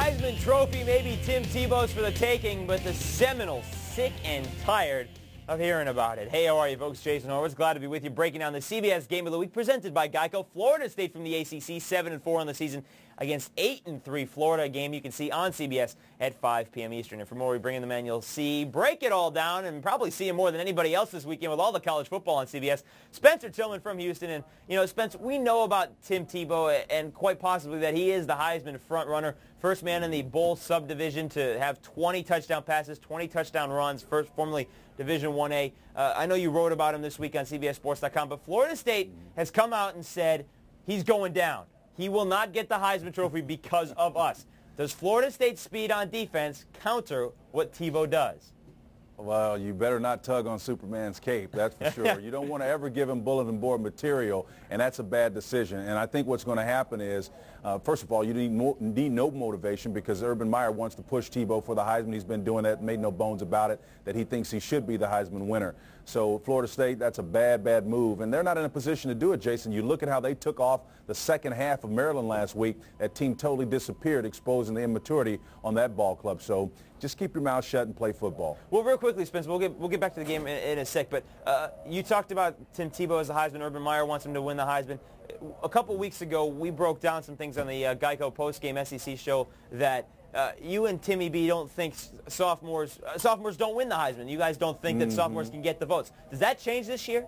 Heisman Trophy, maybe Tim Tebow's for the taking, but the Seminoles sick and tired of hearing about it. Hey, how are you, folks? Jason Horowitz, glad to be with you, breaking down the CBS Game of the Week presented by Geico. Florida State from the ACC, 7-4 on the season against 8-3 Florida, a game you can see on CBS at 5 p.m. Eastern. And for more, we bring in the man you'll see break it all down and probably see him more than anybody else this weekend with all the college football on CBS. Spencer Tillman from Houston. And, you know, Spence, we know about Tim Tebow and quite possibly that he is the Heisman front runner. First man in the Bowl subdivision to have 20 touchdown passes, 20 touchdown runs, first formerly Division 1A. I know you wrote about him this week on CBSSports.com, but Florida State has come out and said he's going down. He will not get the Heisman Trophy because of us. Does Florida State's speed on defense counter what Tebow does? Well, you better not tug on Superman's cape, that's for sure. You don't want to ever give him bulletin board material, and that's a bad decision. And I think what's going to happen is, first of all, you need no motivation because Urban Meyer wants to push Tebow for the Heisman. He's been doing that, made no bones about it, that he thinks he should be the Heisman winner. So Florida State, that's a bad, bad move. And they're not in a position to do it, Jason. You look at how they took off the second half of Maryland last week. That team totally disappeared, exposing the immaturity on that ball club. So just keep your mouth shut and play football. Well, real quickly, Spence, we'll get back to the game in a sec. But you talked about Tim Tebow as the Heisman. Urban Meyer wants him to win the Heisman. A couple weeks ago, we broke down some things on the Geico postgame SEC show that you and Timmy B don't think sophomores don't win the Heisman. You guys don't think that sophomores can get the votes. Does that change this year?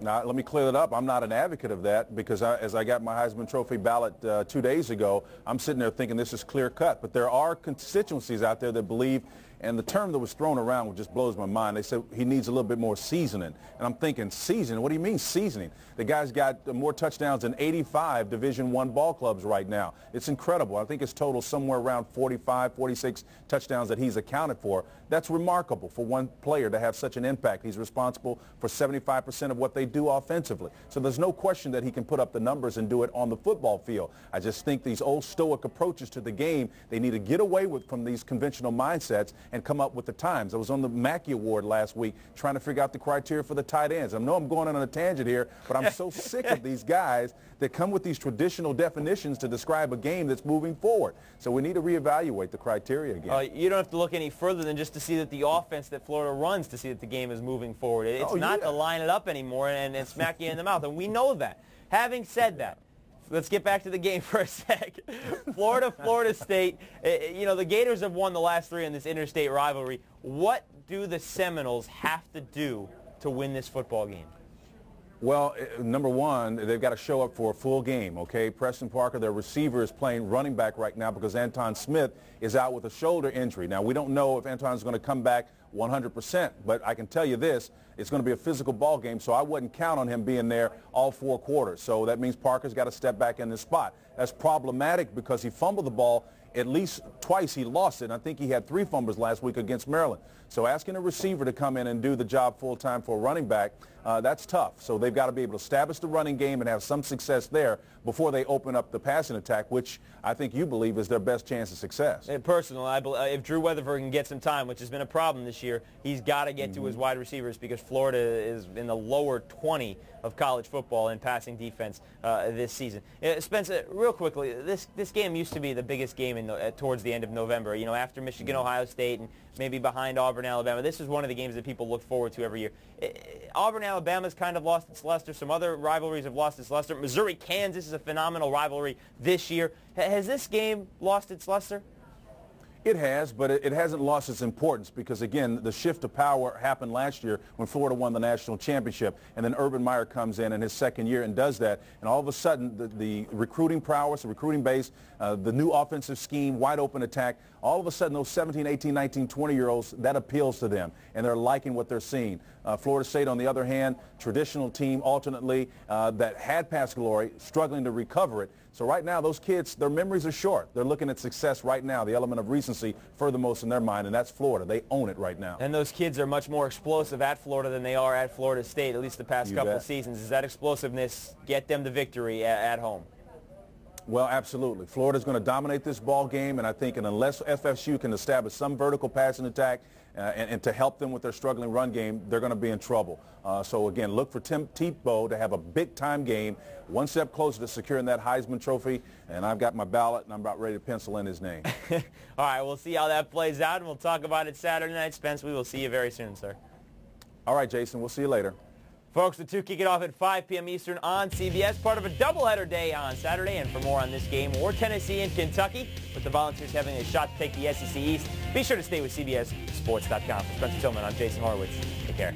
Now, let me clear that up. I'm not an advocate of that because as I got my Heisman Trophy ballot 2 days ago, I'm sitting there thinking this is clear cut. But there are constituencies out there that believe, and the term that was thrown around just blows my mind. They said he needs a little bit more seasoning. And I'm thinking, seasoning? What do you mean seasoning? The guy's got more touchdowns than 85 Division I ball clubs right now. It's incredible. I think it's total somewhere around 45, 46 touchdowns that he's accounted for. That's remarkable for one player to have such an impact. He's responsible for 75% of what they do offensively. So there's no question that he can put up the numbers and do it on the football field. I just think these old stoic approaches to the game, they need to get away from these conventional mindsets and come up with the times. I was on the Mackey Award last week trying to figure out the criteria for the tight ends. I know I'm going on a tangent here, but I'm so sick of these guys that come with these traditional definitions to describe a game that's moving forward. So we need to reevaluate the criteria again. You don't have to look any further than just to see that the offense that Florida runs to see that the game is moving forward. It's not to line it up anymore and smack you in the mouth, and we know that. Having said that, let's get back to the game for a sec. Florida State, you know, the Gators have won the last 3 in this interstate rivalry. What do the Seminoles have to do to win this football game? Well, number one, they've got to show up for a full game, okay? Preston Parker, their receiver, is playing running back right now because Anton Smith is out with a shoulder injury. Now, we don't know if Anton's going to come back 100%, but I can tell you this, it's going to be a physical ball game, so I wouldn't count on him being there all 4 quarters. So that means Parker's got to step back in this spot. That's problematic because he fumbled the ball at least twice. He lost it, and I think he had 3 fumbles last week against Maryland. So asking a receiver to come in and do the job full-time for a running back, that's tough. So they've got to be able to establish the running game and have some success there before they open up the passing attack, which I think you believe is their best chance of success. And personally, I believe if Drew Weatherford can get some time, which has been a problem this year, he's got to get to his wide receivers because Florida is in the lower 20 of college football in passing defense this season. Spencer, real quickly, this game used to be the biggest game towards the end of November. You know, after Michigan, Ohio State, and maybe behind Auburn, Alabama. This is one of the games that people look forward to every year. Auburn, Alabama's kind of lost its luster. Some other rivalries have lost its luster. Missouri, Kansas is a phenomenal rivalry this year. Has this game lost its luster? It has, but it hasn't lost its importance because, again, the shift of power happened last year when Florida won the national championship, and then Urban Meyer comes in his second year and does that, and all of a sudden the recruiting prowess, the recruiting base, the new offensive scheme, wide open attack, all of a sudden those 17, 18, 19, 20-year-olds, that appeals to them, and they're liking what they're seeing. Florida State, on the other hand, traditional team alternately that had past glory, struggling to recover it. So right now, those kids, their memories are short. They're looking at success right now, the element of recency furthermost in their mind, and that's Florida. They own it right now. And those kids are much more explosive at Florida than they are at Florida State, at least the past couple of seasons. Does that explosiveness get them the victory at home? Well, absolutely. Florida's going to dominate this ball game, and I think unless FSU can establish some vertical passing attack and to help them with their struggling run game, they're going to be in trouble. So, again, look for Tim Tebow to have a big-time game, one step closer to securing that Heisman Trophy, and I've got my ballot, and I'm about ready to pencil in his name. All right, we'll see how that plays out, and we'll talk about it Saturday night. Spence, we will see you very soon, sir. All right, Jason, we'll see you later. Folks, the two kick it off at 5 p.m. Eastern on CBS, part of a doubleheader day on Saturday. And for more on this game or Tennessee and Kentucky, with the Volunteers having a shot to take the SEC East, be sure to stay with CBSSports.com. For Spencer Tillman, I'm Jason Horowitz. Take care.